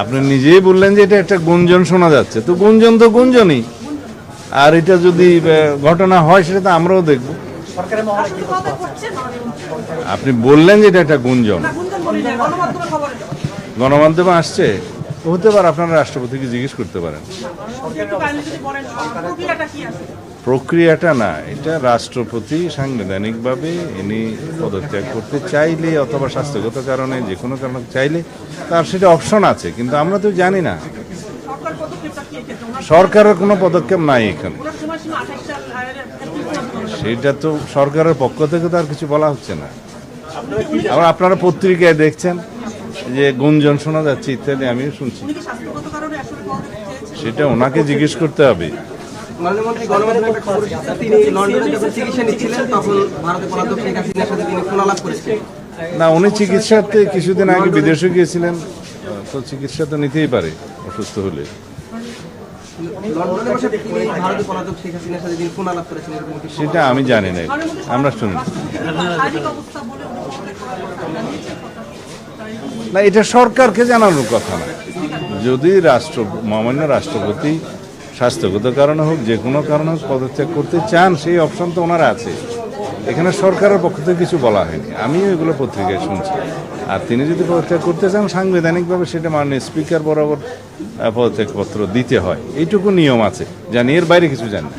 আপনি নিজেই বললেন যে এটা একটা গুঞ্জন শোনা যাচ্ছে, তো গুঞ্জনই। আর এটা যদি ঘটনা হয় সেটা তো আমরাও দেখব। আপনি বললেন যে এটা একটা গুঞ্জন, গণমাধ্যমে আসছে, হতে পারে। আপনারা রাষ্ট্রপতিকে জিজ্ঞেস করতে পারেন। প্রক্রিয়াটা না, এটা রাষ্ট্রপতি সাংবিধানিকভাবে ইনি পদত্যাগ করতে চাইলে অথবা স্বাস্থ্যগত কারণে যে কোনো কারণে চাইলে তার সেটা অপশন আছে, কিন্তু আমরা তো জানি না। সরকারের কোনো পদক্ষেপ নাই এখানে, সেটা তো সরকারের পক্ষ থেকে তো আর কিছু বলা হচ্ছে না। আবার আপনারা পত্রিকায় দেখছেন যে গুঞ্জন শোনা যাচ্ছে ইত্যাদি, আমিও শুনছি। সেটা ওনাকে জিজ্ঞেস করতে হবে। না, উনি চিকিৎসাতে কিছুদিন আগে বিদেশে গিয়েছিলেন, তো চিকিৎসা তো নিতেই পারে অসুস্থ হলে। সেটা আমি জানি না, আমরা শুনি না। এটা সরকারকে জানানোর কথা না। যদি মহামান্য রাষ্ট্রপতি স্বাস্থ্যগত কারণে হোক যে কোনো কারণে হোক পদত্যাগ করতে চান, সেই অপশন তো ওনার আছে। এখানে সরকারের পক্ষ থেকে কিছু বলা হয়নি, আমিও এগুলো পত্রিকায় শুনছি। আর তিনি যদি পদত্যাগ করতে চান সাংবিধানিকভাবে সেটা মাননীয় স্পিকার বরাবর পদত্যাগপত্র দিতে হয়, এইটুকু নিয়ম আছে। জানি, এর বাইরে কিছু জানি না।